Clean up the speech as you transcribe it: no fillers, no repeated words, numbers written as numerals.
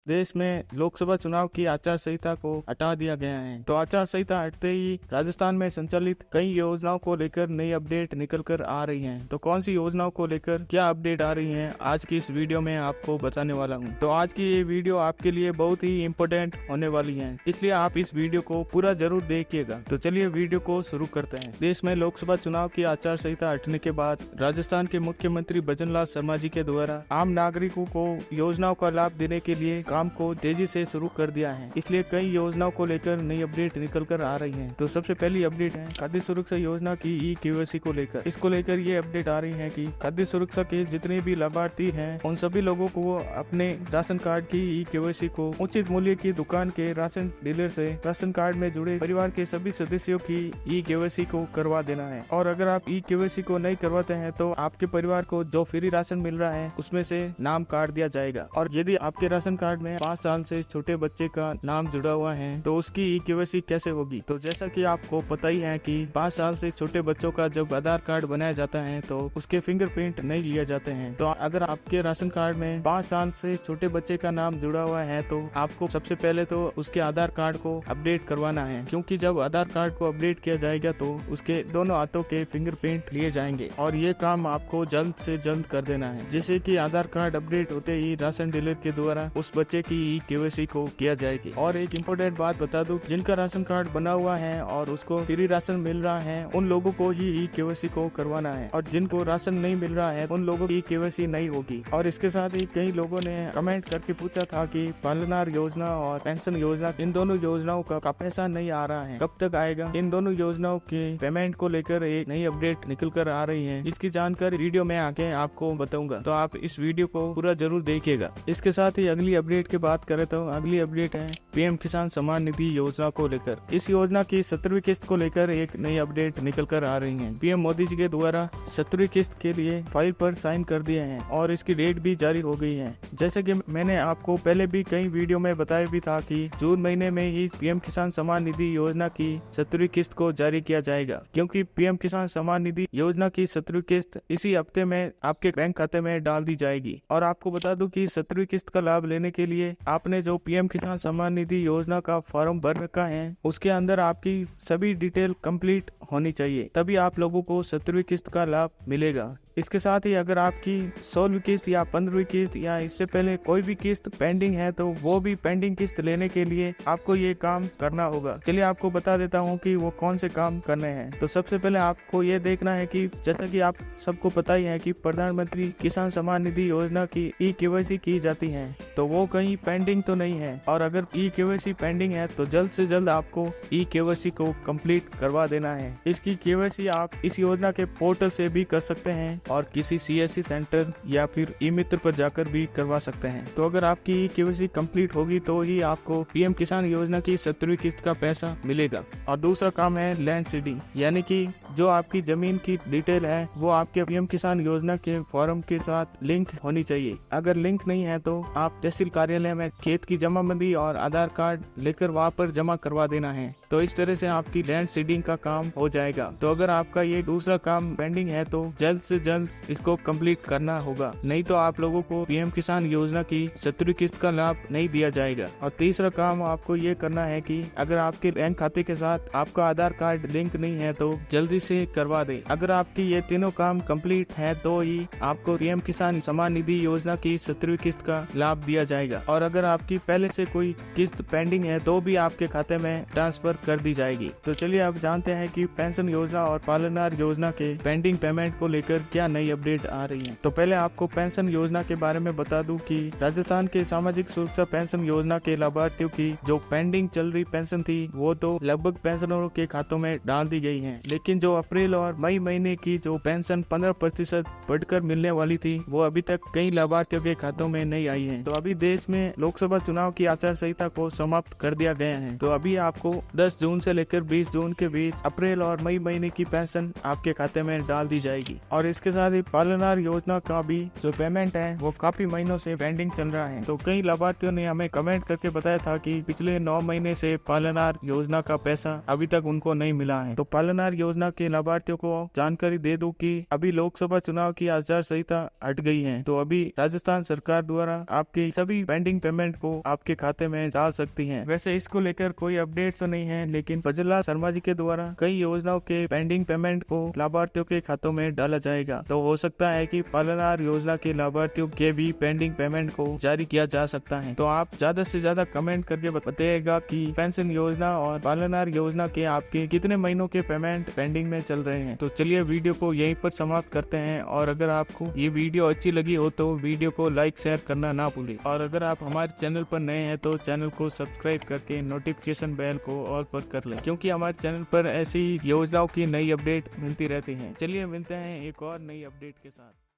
देश में लोकसभा चुनाव की आचार संहिता को हटा दिया गया है। तो आचार संहिता हटते ही राजस्थान में संचालित कई योजनाओं को लेकर नई अपडेट निकल कर आ रही हैं। तो कौन सी योजनाओं को लेकर क्या अपडेट आ रही हैं, आज की इस वीडियो में आपको बताने वाला हूं। तो आज की ये वीडियो आपके लिए बहुत ही इम्पोर्टेंट होने वाली है, इसलिए आप इस वीडियो को पूरा जरूर देखिएगा। तो चलिए वीडियो को शुरू करते हैं। देश में लोकसभा चुनाव की आचार संहिता हटने के बाद राजस्थान के मुख्यमंत्री भजन लाल शर्मा जी के द्वारा आम नागरिकों को योजनाओं का लाभ देने के लिए काम को तेजी से शुरू कर दिया है। इसलिए कई योजनाओं को लेकर नई अपडेट निकल कर आ रही है। तो सबसे पहली अपडेट है खाद्य सुरक्षा योजना की ई-केवाईसी को लेकर। इसको लेकर ये अपडेट आ रही है कि खाद्य सुरक्षा के जितने भी लाभार्थी हैं उन सभी लोगों को अपने राशन कार्ड की ई-केवाईसी को उचित मूल्य की दुकान के राशन डीलर से राशन कार्ड में जुड़े परिवार के सभी सदस्यों की ई-केवाईसी को करवा देना है। और अगर आप ई-केवाईसी को नहीं करवाते हैं तो आपके परिवार को जो फ्री राशन मिल रहा है उसमें से नाम काट दिया जाएगा। और यदि आपके राशन कार्ड में 5 साल से छोटे बच्चे का नाम जुड़ा हुआ है तो उसकी ई-केवाईसी कैसे होगी। तो जैसा कि आपको पता ही है कि 5 साल से छोटे बच्चों का जब आधार कार्ड बनाया जाता है तो उसके फिंगरप्रिंट नहीं लिए जाते हैं। तो अगर आपके राशन कार्ड में 5 साल से छोटे बच्चे का नाम जुड़ा हुआ है तो आपको सबसे पहले तो उसके आधार कार्ड को अपडेट करवाना है, क्योंकि जब आधार कार्ड को अपडेट किया जाएगा तो उसके दोनों हाथों के फिंगरप्रिंट लिए जाएंगे। और ये काम आपको जल्द से जल्द कर देना है, जिससे कि आधार कार्ड अपडेट होते ही राशन डीलर के द्वारा उस बच्चे की ई-केवाईसी को किया जाएगी। और एक इम्पोर्टेंट बात बता दूं, जिनका राशन कार्ड बना हुआ है और उसको फ्री राशन मिल रहा है उन लोगों को ही ई-केवाईसी को करवाना है, और जिनको राशन नहीं मिल रहा है उन लोगों की केवाईसी नहीं होगी। और इसके साथ ही कई लोगों ने कमेंट करके पूछा था कि पालनार योजना और पेंशन योजना, इन दोनों योजनाओं का पैसा नहीं आ रहा है, कब तक आएगा। इन दोनों योजनाओं के पेमेंट को लेकर एक नई अपडेट निकल कर आ रही है, इसकी जानकारी वीडियो में आके आपको बताऊंगा, तो आप इस वीडियो को पूरा जरूर देखिएगा। इसके साथ ही अगली अपडेट की बात करें तो अगली अपडेट है पीएम किसान सम्मान निधि योजना को लेकर। इस योजना की 17वीं किस्त को लेकर एक नई अपडेट निकल कर आ रही है। पीएम मोदी जी के द्वारा 17वीं किस्त के लिए फाइल पर साइन कर दिए हैं और इसकी डेट भी जारी हो गई है। जैसे कि मैंने आपको पहले भी कई वीडियो में बताया भी था कि जून महीने में ही पीएम किसान सम्मान निधि योजना की 17वीं किस्त को जारी किया जाएगा, क्योंकि पीएम किसान सम्मान निधि योजना की 17वीं किस्त इसी हफ्ते में आपके बैंक खाते में डाल दी जाएगी। और आपको बता दूं कि 17वीं किस्त का लाभ लेने के लिए आपने जो पीएम किसान सम्मान निधि योजना का फॉर्म भर रखा है उसके अंदर आपकी सभी डिटेल कंप्लीट होनी चाहिए, तभी आप लोगों को 17वीं किस्त का लाभ मिलेगा। इसके साथ ही अगर आपकी 16वीं किस्त या 15वीं किस्त या इससे पहले कोई भी किस्त पेंडिंग है तो वो भी पेंडिंग किस्त लेने के लिए आपको ये काम करना होगा। चलिए आपको बता देता हूँ कि वो कौन से काम करने हैं। तो सबसे पहले आपको ये देखना है कि जैसा कि आप सबको पता ही है कि प्रधानमंत्री किसान सम्मान निधि योजना की ई-केवाईसी की जाती है, तो वो कहीं पेंडिंग तो नहीं है। और अगर ई-केवाईसी पेंडिंग है तो जल्द से जल्द आपको ई-केवाईसी को कंप्लीट करवा देना है। इसकी केवाईसी आप इस योजना के पोर्टल से भी कर सकते हैं और किसी सीएससी सेंटर या फिर ई मित्र पर जाकर भी करवा सकते हैं। तो अगर आपकी केवाईसी कंप्लीट होगी तो ही आपको पीएम किसान योजना की 17वीं किस्त का पैसा मिलेगा। और दूसरा काम है लैंड सीडिंग, यानी कि जो आपकी जमीन की डिटेल है वो आपके पीएम किसान योजना के फॉर्म के साथ लिंक होनी चाहिए। अगर लिंक नहीं है तो आप तहसील कार्यालय में खेत की जमाबंदी और आधार कार्ड लेकर वहाँ पर जमा करवा देना है। तो इस तरह से आपकी लैंड सीडिंग का काम हो जाएगा। तो अगर आपका ये दूसरा काम पेंडिंग है तो जल्द से जल्द इसको कंप्लीट करना होगा, नहीं तो आप लोगों को पीएम किसान योजना की 17वीं किस्त का लाभ नहीं दिया जाएगा। और तीसरा काम आपको ये करना है कि अगर आपके बैंक खाते के साथ आपका आधार कार्ड लिंक नहीं है तो जल्दी से करवा दे। अगर आपकी ये तीनों काम कंप्लीट है तो ही आपको पीएम किसान सम्मान निधि योजना की 17वीं किस्त का लाभ दिया जाएगा। और अगर आपकी पहले से कोई किस्त पेंडिंग है तो भी आपके खाते में ट्रांसफर कर दी जाएगी। तो चलिए अब जानते हैं कि पेंशन योजना और पालनार योजना के पेंडिंग पेमेंट को लेकर क्या नई अपडेट आ रही है। तो पहले आपको पेंशन योजना के बारे में बता दूं कि राजस्थान के सामाजिक सुरक्षा पेंशन योजना के लाभार्थियों की जो पेंडिंग चल रही पेंशन थी वो तो लगभग पेंशनरों के खातों में डाल दी गई है, लेकिन जो अप्रैल और मई महीने की जो पेंशन 15% बढ़कर मिलने वाली थी वो अभी तक कई लाभार्थियों के खातों में नहीं आई है। तो अभी देश में लोकसभा चुनाव की आचार संहिता को समाप्त कर दिया गया है। तो अभी आपको 10 जून से लेकर 20 जून के बीच अप्रैल और मई महीने की पेंशन आपके खाते में डाल दी जाएगी। और इसके साथ ही पालनार योजना का भी जो पेमेंट है वो काफी महीनों से पेंडिंग चल रहा है। तो कई लाभार्थियों ने हमें कमेंट करके बताया था कि पिछले 9 महीने से पालनार योजना का पैसा अभी तक उनको नहीं मिला है। तो पालनार योजना के लाभार्थियों को जानकारी दे दूं कि अभी लोकसभा चुनाव की आचार संहिता हट गई है, तो अभी राजस्थान सरकार द्वारा आपके सभी पेंडिंग पेमेंट को आपके खाते में डाल सकती है। वैसे इसको लेकर कोई अपडेट तो नहीं है, लेकिन फजललाल शर्मा जी के द्वारा कई योजनाओं के पेंडिंग पेमेंट को लाभार्थियों के खातों में डाला जाएगा। तो हो सकता है कि पालनहार योजना के लाभार्थियों के भी पेंडिंग पेमेंट को जारी किया जा सकता है। तो आप ज्यादा से ज्यादा कमेंट करके बताइएगा कि पेंशन योजना और पालनहार योजना के आपके कितने महीनों के पेमेंट पेंडिंग में चल रहे हैं। तो चलिए वीडियो को यहीं पर समाप्त करते हैं, और अगर आपको ये वीडियो अच्छी लगी हो तो वीडियो को लाइक शेयर करना ना भूलें, और अगर आप हमारे चैनल पर नए हैं तो चैनल को सब्सक्राइब करके नोटिफिकेशन बेल को ऑल पर कर लें, क्योंकि हमारे चैनल पर ऐसी योजनाओं की नई अपडेट मिलती रहती है। चलिए मिलते हैं एक और नई अपडेट के साथ।